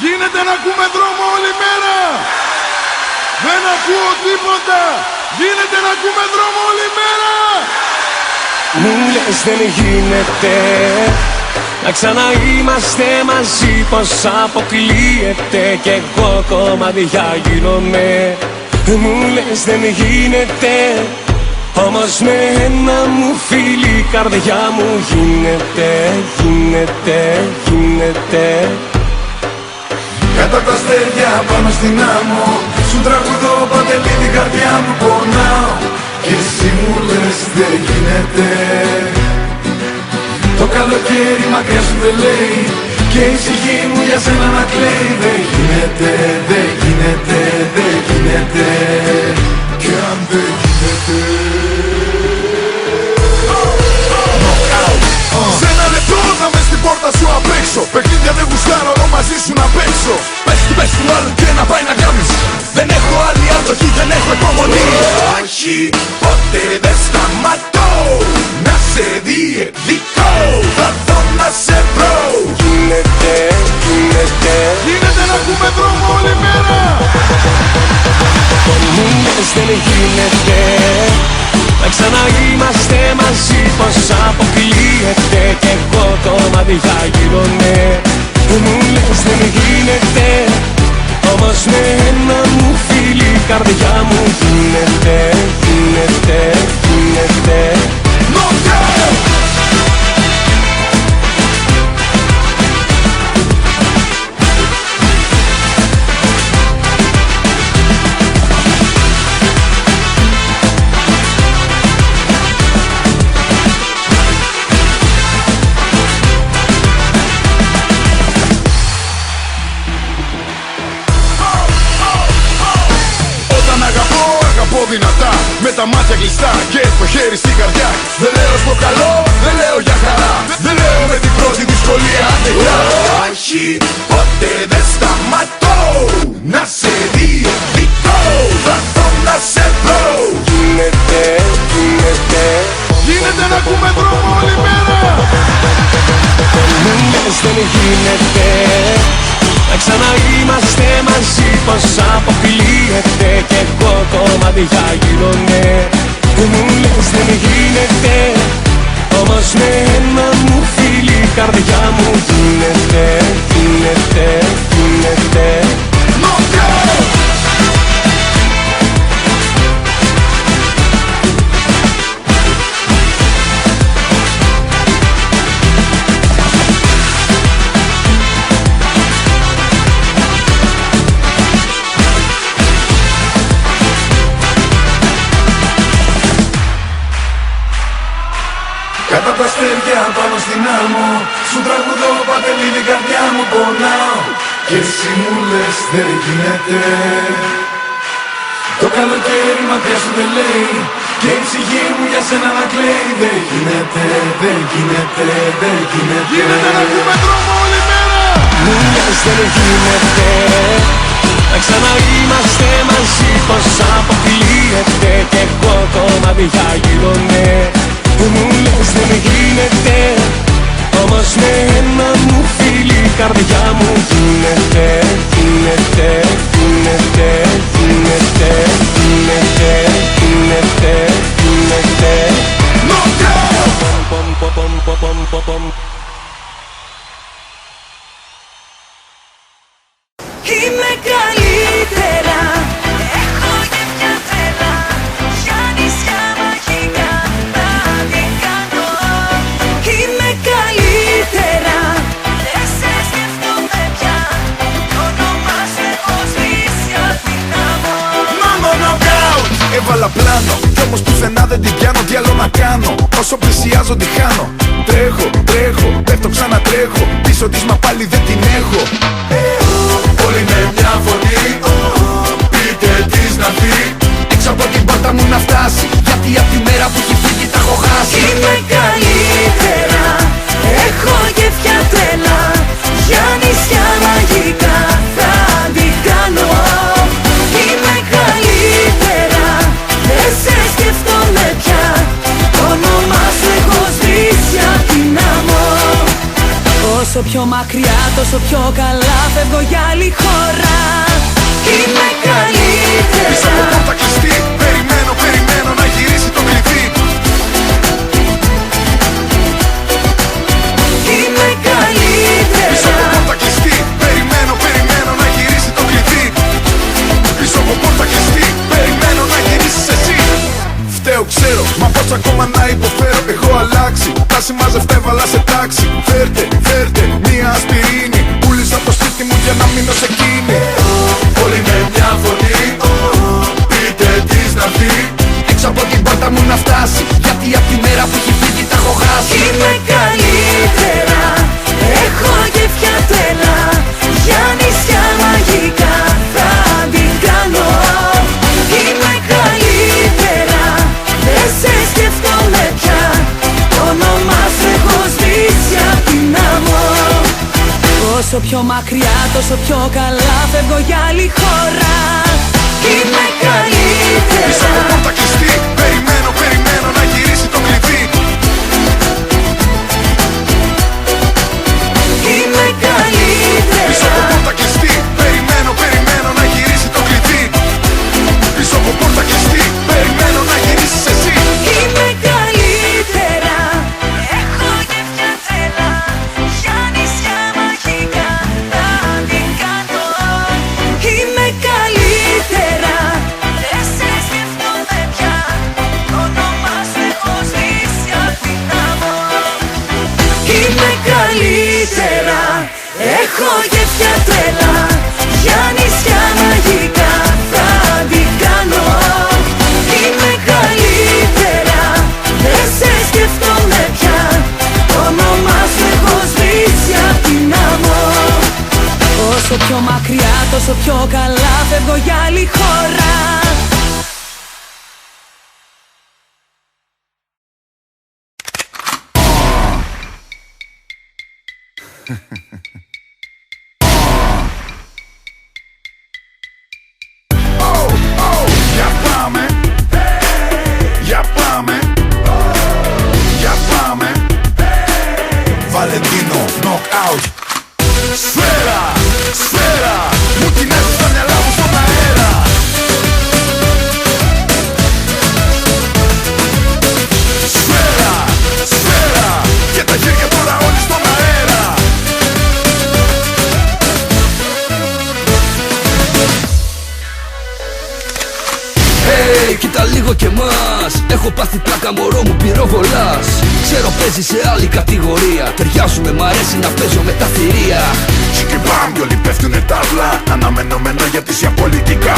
Γίνεται να ακούμε δρόμο όλη μέρα. Δεν ακούω τίποτα. Γίνεται να ακούμε δρόμο όλη μέρα. Μου λες δεν γίνεται να ξαναείμαστε μαζί, πως αποκλείεται κι εγώ κομμάτια γίνομαι. Μου λες δεν γίνεται, όμως με ένα μου φίλι η καρδιά μου γίνεται, γίνεται, γίνεται. Κάτω απ' τα αστέρια πάνω στην άμμο σου τραγουδώ παντελή την καρδιά μου πονάω. Και εσύ μου λες δεν γίνεται. Το καλοκαίρι μακριά σου δεν λέει και η ψυχή μου για σένα να κλαίει. Δεν γίνεται, δεν γίνεται, δεν γίνεται. Και αν δεν γίνεται σε ένα λεπτό να μες στην πόρτα σου απ' έξω. Παιχνίδια δεν γουστάρω, όλο μαζί σου να παίξω. Πες του άλλου και να πάει να κάνεις. Δεν έχω άλλη άδοχη, δεν έχω υπομονή. Όχι, ποτέ δεν σταματώ να σε διεκδικώ. Θα δω να σε βρω. Γίνεται, γίνεται. Γίνεται να ακούμε δρόμο όλη μέρα. Μου λες δεν γίνεται να ξαναείμαστε μαζί, πως αποκλείεται κι εγώ κομμάτια γίνομαι. Μου λες δεν γίνεται, όμως με ένα μου φίλι η καρδιά μου γίνεται, γίνεται, γίνεται. Δυνατά, με τα μάτια κλειστά και το χέρι στην καρδιά. Δεν λέω στο καλό, δεν λέω για χαρά. Δεν λέω με την πρώτη δυσκολία αντεγιά. Όχι, ποτέ δεν σταματώ να σε διεκδικώ. Θα δω να σε βρω. Γίνεται, γίνεται. Γίνεται να ακούμε δρόμο όλη μέρα. Μου λες δεν γίνεται να ξαναείμαστε μαζί, πως αποκλείεται κι εγώ κομμάτια γίνομαι. Μου λες δεν γίνεται, όμως με ένα μου φίλι η καρδιά μου γίνεται, γίνεται, γίνεται. Κάτω απ' τα αστέρια πάνω στην άμμο σου τραγουδώ παντελή την καρδιά μου πονάω. Και εσύ μου λες δεν γίνεται. Το καλοκαίρι μακριά σου δεν λέει και η ψυχή μου για σένα να κλαίει. Δεν γίνεται, δεν γίνεται, δεν γίνεται. Γίνεται να ακούμε δρόμο όλη μέρα. Μου λες δεν γίνεται να ξαναείμαστε μαζί, πως αποκλείεται κι εγώ κομμάτια γίνομαι. Μου λες δεν γίνεται, όμως με ένα μου φίλι η καρδιά μου γίνεται, γίνεται, γίνεται, γίνεται, γίνεται, γίνεται, γίνεται. Είμαι καλύτερα, έχω και μια τρέλα, για νησιά μαγικά θα την κάνω. Είμαι καλύτερα, δεν σε σκέφτομαι πια, το όνομα σου έχω σβήσει απ' την άμμο. Μάμο νοκάουτ! Έβαλα πλάνο, κι όμως πουθενά δεν την πιάνω, τι άλλο να κάνω. Όσο πλησιάζω τη χάνω. Τρέχω, τρέχω, πέφτω ξανατρέχω, πίσω της μα πάλι δεν την έχω. Όλοι με μια φωνή, πείτε της να φύγει. Έξω από την πόρτα μου να φτάσει, γιατί απ' τη μέρα που έχει φύγει τα έχω χάσει. Είμαι καλύτερα, έχω και πια τρέλα, για νησιά μαγικά θα την κάνω. Είμαι καλύτερα, δεν σε σκέφτομαι πια, το όνομα σου έχω σβήσει απ' την άμμο. Όσο πιο μακριά, τόσο πιο καλά φεύγω για άλλη χώρα. Είμαι καλύτερα. Πίσω από πόρτα κλειστή, περιμένω, περιμένω να γυρίσει το κλειδί. Είμαι καλύτερα. Πίσω από πόρτα κλειστή, περιμένω, περιμένω να γυρίσει το κλειδί. Πίσω από πόρτα κλειστή, περιμένω να γυρίσεις εσύ. Φταίω ξέρω, μα πώς ακόμα να υποφέρω. Έχω αλλάξει, τα συμμαζευτά έβαλα σε τάξη. Φέρτε, φέρτε, μία ασπιρίνη. Πούλησα το σπίτι μου για να μείνω σε εκείνη. Όλοι με μια φωνή, πείτε της να έρθει. Έξω από την πόρτα μου να φτάσει, γιατί απ' τη μέρα που έχει φύγει τα έχω χάσει. Είμαι καλύτερα, έχω γεύτια τρέλα. Για νησιά μαγικά θα την κάνω. Είμαι καλύτερα, δεν σε σκέφτομαι πια. Το όνομα σου έχω σβήσει απ' την άμμο. Όσο πιο μακριά, τόσο πιο καλά φεύγω για άλλη χώρα. Είμαι καλύτερα. Πίσω από πόρτα κλειστή, περιμένω, περιμένω να γυρίσει το κλειδί. Είμαι καλύτερα. Πίσω από πόρτα κλειστή, περιμένω, περιμένω να γυρίσει το κλειδί. Πίσω από πόρτα κλειστή, περιμένω να γυρίσεις εσύ. Είμαι καλύτερα, έχω γεύτια τρέλα. Για νησιά μαγικά θα την κάνω. Είμαι καλύτερα, δεν σε σκέφτομαι πια. Το όνομα σου έχω σβήσει απ' την άμμο. Είμαι καλύτερα, έχω γεύτια τρέλα. Για νησιά μαγικά θα την κάνω. Είμαι καλύτερα, δεν σε σκέφτομαι πια. Το όνομα σου έχω σβήσει απ' την άμμο. Όσο πιο μακριά, τόσο πιο καλά φεύγω για άλλη χώρα. Για πάμε, για πάμε, για πάμε. Βαλεντίνο, knockout. Σφαίρα, σφαίρα, μου την έχω στα μυαλά μου στον αέρα. Σφαίρα, σφαίρα, και τα χέρια τώρα όλοι στον αέρα. Hey, κοίτα λίγο και μας. Έχω πάθει πλάκα μωρό μου πυροβολάς. Ξέρω παίζει σε άλλη κατηγορία. Ταιριάζουμε, μ' αρέσει να παίζω με τα θηρία. Τσικι μπαμ κι όλοι πέφτουνε τάβλα. Αναμενόμενο γιατί είσαι απολυτικά.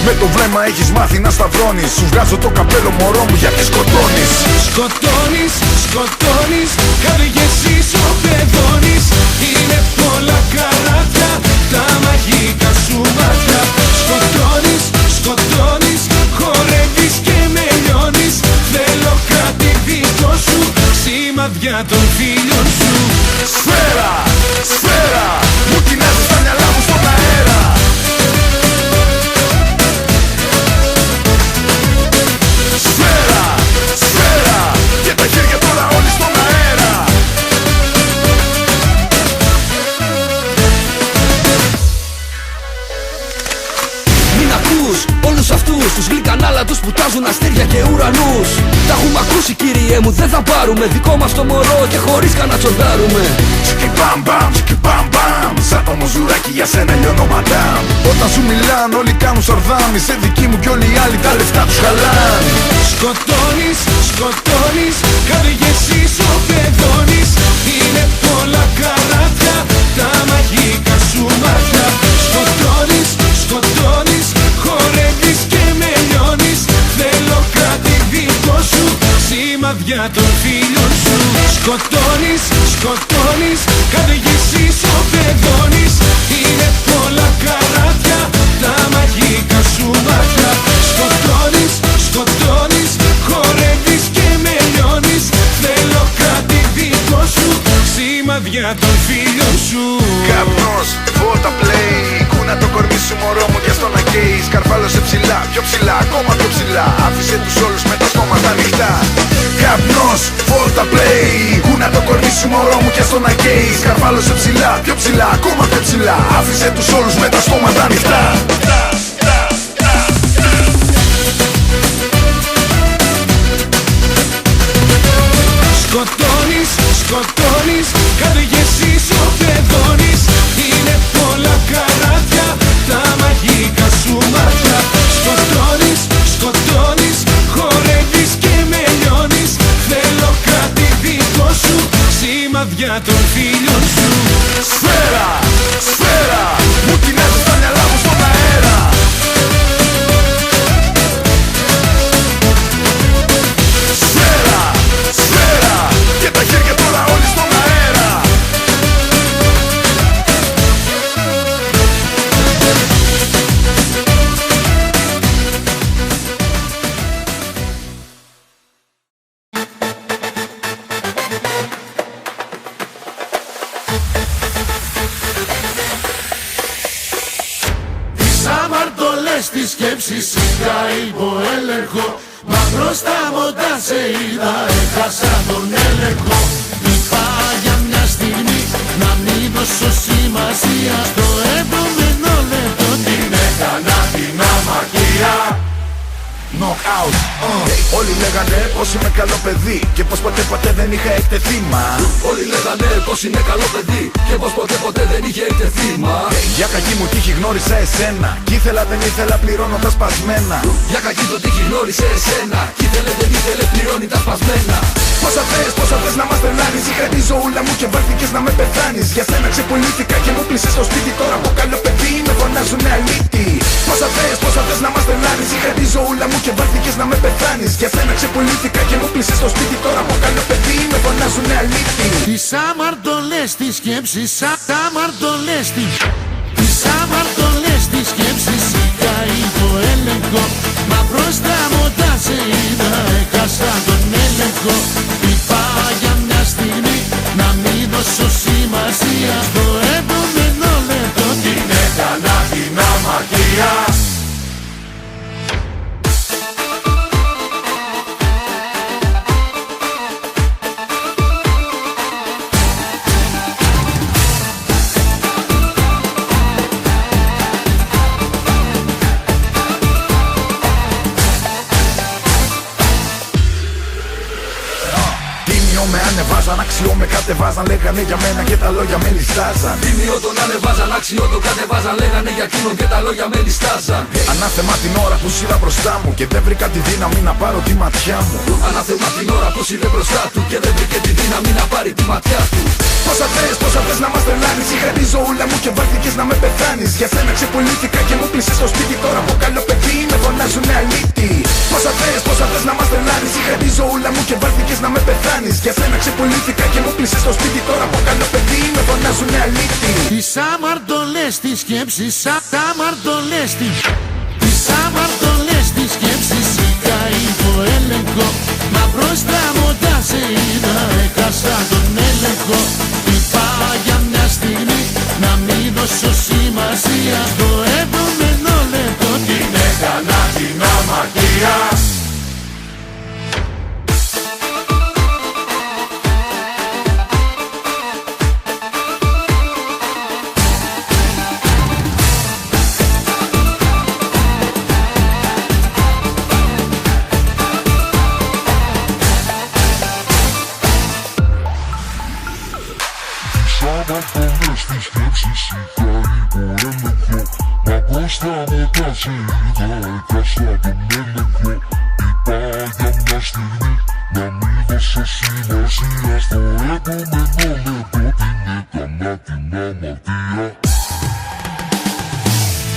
Με το βλέμμα έχεις μάθει να σταυρώνεις. Σου βγάζω το καπέλο μωρό μου γιατί σκοτώνεις. Σκοτώνεις, σκοτώνεις, καρδιές ισοπεδώνεις. Είναι πολλά καράβια, τα μαγικά σου μάτια. Σκοτώνεις, σκοτώνεις, χορεύεις και με λιώνεις. Θέλω κάτι δικό σου, σημαδιά των φίλων σου. Σφαίρα, σφαίρα, μου την έχω στα μυαλά μου στον αέρα. Σφαίρα, σφαίρα, και τα χέρια τώρα όλοι στον αέρα. Μην ακούς όλους αυτούς τους γλυκανάλατους που τάζουν αστέρια και ουρανούς. Τα έχουμε ακούσει κύριε μου, δεν θα πάρουμε δικό μας το μωρό και χωρίς κανένα τσορδάρουμε. Τσικι μπαμ μπαμ, τσικι μπαμ μπαμ, σαν το μουζουράκι για σένα λιώνω μαντάμ. Όταν σου μιλάν όλοι κάνουν σαρδάμι, σε δική μου κι όλοι οι άλλοι τα λεφτά τους χαλάν. Σκοτώνεις, σκοτώνεις, καρδιές ισοπεδώνεις. Είναι πολλά καράβια, τα μαγικά σου μάτια. Σκοτώνεις, σκοτώνεις, χορεύεις και με λιώνεις. Θέλω κάτι δικό σου, σημαδιά των φίλων σου. Σκοτώνεις, σκοτώνεις, καρδιές ισοπεδώνεις. Είναι πολλά καράβια, τα μαγικά σου μάτια. Σκοτώνεις, σκοτώνεις, χορεύεις και με λιώνεις. Θέλω κάτι δικό σου, σημαδιά των φίλων σου. Καπνός, φώτα play, κούνα το κορμί σου μωρό μου για στο να καίει. Σκαρβάλωσε ψηλά, πιο ψηλά, ακόμα πιο ψηλά. Άφησε τους όλους με τα στόματα ανοιχτά. Καπνός, φώτα play, κούνα το σου μωρό μου και στο να καίει. Σκαρβάλωσε ψηλά, πιο ψηλά, ακόμα πιο ψηλά. Άφησε τους όλους με τα στόματα ανοιχτά. Σκοτώνεις, σκοτώνεις, καρδιές ισοπεδώνεις. Είναι πολλά καράβια, τα μαγικά σου μάτια. Σκοτώνεις, σκοτώνεις, χορεύεις και με λιώνεις. Θέλω κάτι δικό σου, σημαδιά των φίλων σου. Σφαίρα, σφαίρα, μου κοινάζεις τα μυαλά μου στον αέρα. Σφαίρα, σφαίρα, και τα χέρια τώρα όλοι στον αέρα. Τις αμαρτωλές τις σκέψεις είχα υπό έλεγχο. Μα μπροστά μου όταν σε είδα έχασα τον έλεγχο. Είπα για μια στιγμή να μην δώσω σημασία. Στο επόμενο λεπτό την έκανα την αμαρτία. Knockout. Όλοι λέγανε πως είμαι καλό παιδί και πως ποτέ δεν είχα εκτεθεί μα. Όλοι λέγανε πως είναι καλό παιδί και πως ποτέ δεν είχε εκτεθεί μα. Για κακή μου τύχη γνώρισα εσένα κι ήθελα δεν ήθελα πληρώνω τα σπασμένα. Για κακή το τύχη γνώρισε εσένα κι ήθελε δεν ήθελε πληρώνει τα σπασμένα. Πόσα θες να μας τρελάνεις. Είχα τη ζωούλα μου και βάλθηκες να με πεθάνεις. Για σένα ξεπουλήθηκα και μου πλησες στο σπίτι. Τώρα από καλό παιδί με φωνάζουνε αλήτη. Πόσα θες να μας τρελάνεις. Είχα τη ζωούλα μου και βάλθηκες να με πεθάνεις. Για σένα ξεπουλήθηκα και μου πλησες στο σπίτι. Τώρα από καλό παιδί με φωνάζουνε αλήτη. Τις αμαρτωλές τις σκέψεις, τα αμαρτωλές τις αμαρτωλές τις σκέψεις είχα υπό έλεγχο. Μα μπροστά μου όταν σε είδα έχασα τον έλεγχο. Είπα για μια στιγμή να μην δώσω σημασία. Στο επόμενο λεπτό την έκανα την αμαρτία. Με ανεβάζαν, αξιό με κατεβάζαν. Λέγανε για μένα και τα λόγια με ληστάζαν. Τίμιο τον ανεβάζαν, αξιό τον κατεβάζαν. Λέγανε για εκείνον και τα λόγια με ληστάζαν. Ανάθεμα την ώρα που σειρά μπροστά μου και δεν βρήκα τη δύναμη να πάρω τη ματιά μου. Ανάθεμα την ώρα που σειρά μπροστά του και δεν βρήκε τη δύναμη να πάρει τη ματιά του. Πόσα θες να μας τρελάνεις. Είχα τη ζωούλα μου και βάλθηκες να με πεθάνεις. Για σένα ξεπουλήθηκα και μου πλησες στο σπίτι. Τώρα από καλό παιδί με φωνάζουνε αλήτη. Πόσα θες να μας τρελάνεις. Είχα τη ζωούλα μου και βάλθηκες να με πεθάνεις. Για σένα ξεπουλήθηκα και μου πλησες στο σπίτι. Τώρα από καλό παιδί με φωνάζουνε αλήτη. Τις αμαρτωλές τις σκέψεις, τα αμαρτωλές τις αμαρτωλές τις σκέψεις είχα υπό έλεγχο. Μα μπροστά μου όταν σε είδα έχασα τον έλεγχο. Είπα για μια στιγμή να μην δώσω σημασία. Στο επόμενο λεπτό την έκανα την αμαρτία. αμαρτωλές τις σκέψεις είχα υπό έλεγχο. Μα μπροστά μου τα σε είδα έχασα τον έλεγχο. Είπα για μια στιγμή να μην δώσω σημασία. Στο επόμενο λεπτό την έκανα την αμαρτία.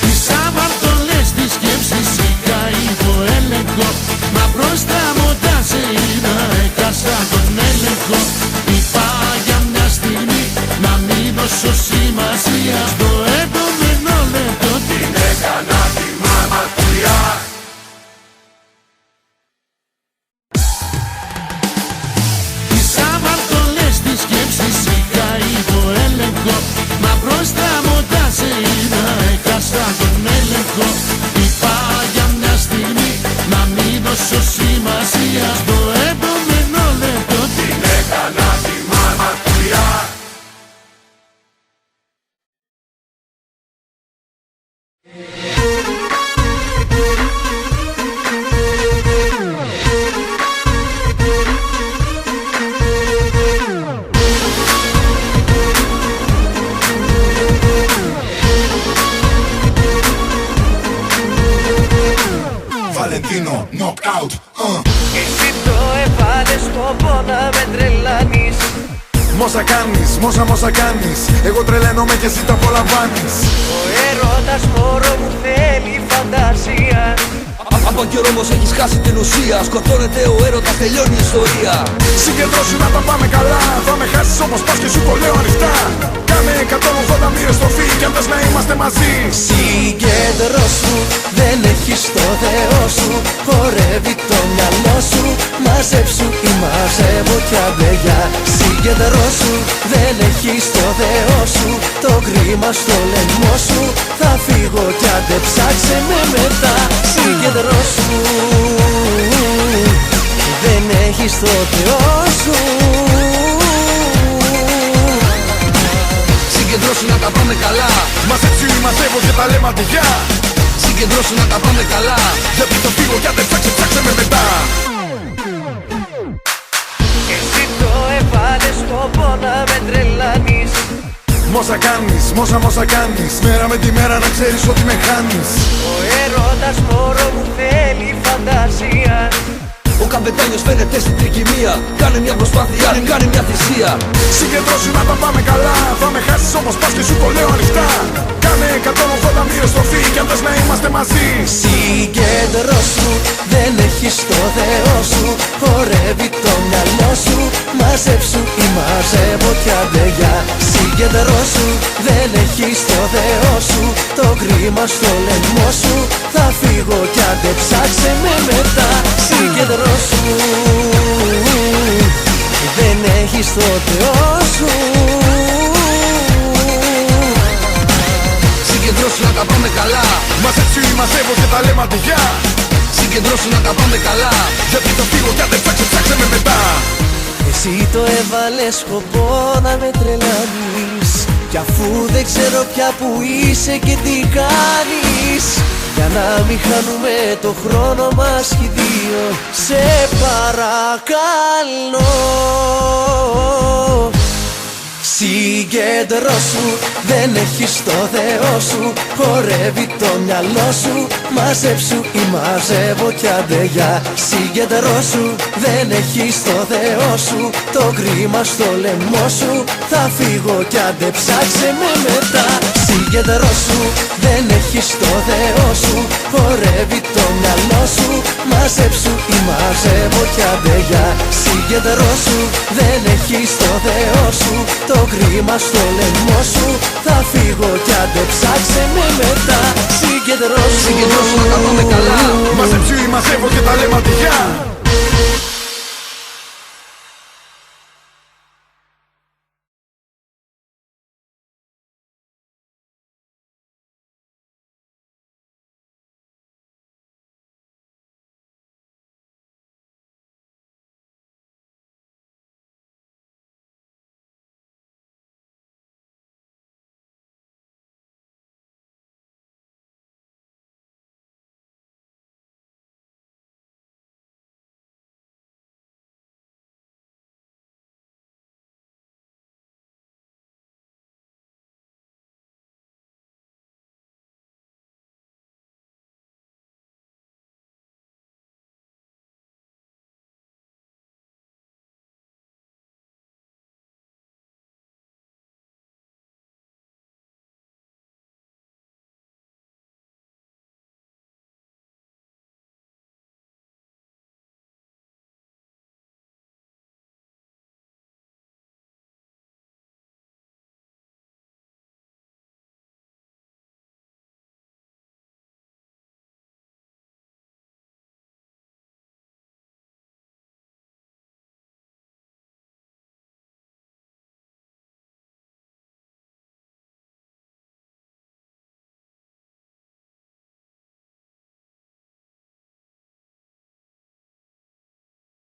Τις αμαρτωλές τις σκέψεις είχα υπό έλεγχο. Μα μπροστά μου τα σε είδα έχασα τον έλεγχο. Είπα για μια στιγμή να μην δώσω σημασία. Στο επόμενο λεπτό την έκανα την αμαρτία. Τις αμαρτωλές τις σκέψεις είχα υπό έλεγχο. Μα μπροστά μου τα σε είδα έχασα τον έλεγχο. Είπα για μια στιγμή να μην δώσω σημασία. Στο επόμενο λεπτό την έκανα την αμαρτία. out. Εσύ το έβαλες σκοπό να με τρελάνεις. Μόσα κάνεις, μόσα κάνεις. Εγώ τρελαίνομαι και εσύ τα απολαμβάνεις. Ο έρωτας μωρό μου θέλει φαντασία. Από καιρό όμως έχεις χάσει την ουσία. Σκοτώνεται ο έρωτας, τελειώνει η ιστορία. Συγκεντρώσου να τα πάμε καλά. Θα με χάσεις όμως πας και σου το λέω ανοιχτά. Κάνε 180 μοίρες στροφή κι αν θες να είμαστε μαζί. Συγκεντρώσου, δεν έχεις το Θεό σου. Χορεύει το μυαλό σου. Μαζέψου ή μαζεύω κι αντεγιά. Συγκεντρώσου, δεν έχεις το Θεό σου. Το κρίμα στο λαιμό σου. Θα φύγω κι άντε ψάξε με μετά. Συγκεντρώσου, δεν έχεις το Θεό σου. Συγκεντρώσου να τα πάμε καλά. Μαζέψου ή μαζεύω και τα λέμε αντιγιά. Συγκεντρώσου να τα πάμε καλά. Γιατί το φύγω κι άντε ψάξε με μετά. Εσύ το έβαλες σκοπό να με τρελάνεις. Μόσα κάνεις. Μέρα με τη μέρα να ξέρεις ότι με χάνεις. Ο έρωτας μωρό μου θέλει φαντασία. Ο καπετάνιος φαίνεται στην τρικυμία. Κάνε μια προσπάθεια, κάνε μια θυσία. Συγκεντρώσου να τα πάμε καλά. Θα με χάσεις όμως πας και σου το λέω ανοιχτά. Κάνε 180 μοίρες στροφή κι αν θες να είμαστε μαζί. Συγκεντρώσου, δεν έχεις το Θεό σου. Χορεύει το μυαλό σου. Μαζέψου ή μαζεύω κι αντεγιά. Συγκεντρώσου, δεν έχεις το Θεό σου. Το κρίμα στο λαιμό σου. Θα φύγω κι άντε ψάξε με μετά. Συγκεντρώσου, δεν έχεις το Θεό σου. Συγκεντρώσου να τα πάμε καλά. Μαζέψου ή μαζεύω και τα λέμε αντιγιά. Συγκεντρώσου να τα πάμε καλά. Γιατί το φύγω κι άντε ψάξε με μετά. Εσύ το έβαλες σκοπό να με τρελάνεις. Κι αφού δεν ξέρω πια που είσαι και τι κάνεις. Για να μην χάνουμε το χρόνο μας κι οι δύο, σε παρακαλώ. Συγκεντρώσου, δεν έχεις το Θεό σου. Χορεύει το μυαλό σου. Μαζέψου ή μαζεύω κι αντεγιά. Συγκεντρώσου, δεν έχεις το Θεό σου. Το κρίμα στο λαιμό σου. Θα φύγω κι άντε ψάξε με μετά. Συγκεντρώσου, δεν έχεις το Θεό σου. Χορεύει το μυαλό σου. Μαζέψου ή μαζεύω κι αντεγιά. Συγκεντρώσου, δεν έχεις το Θεό σου. Το κρίμα στο λαιμό σου. Θα φύγω κι άντε ψάξε με μετά. Συγκεντρώσου, Συγκεντρώσου να τα πάμε καλά. Μαζέψου ή μαζεύω και τα λέμε αντιγιά.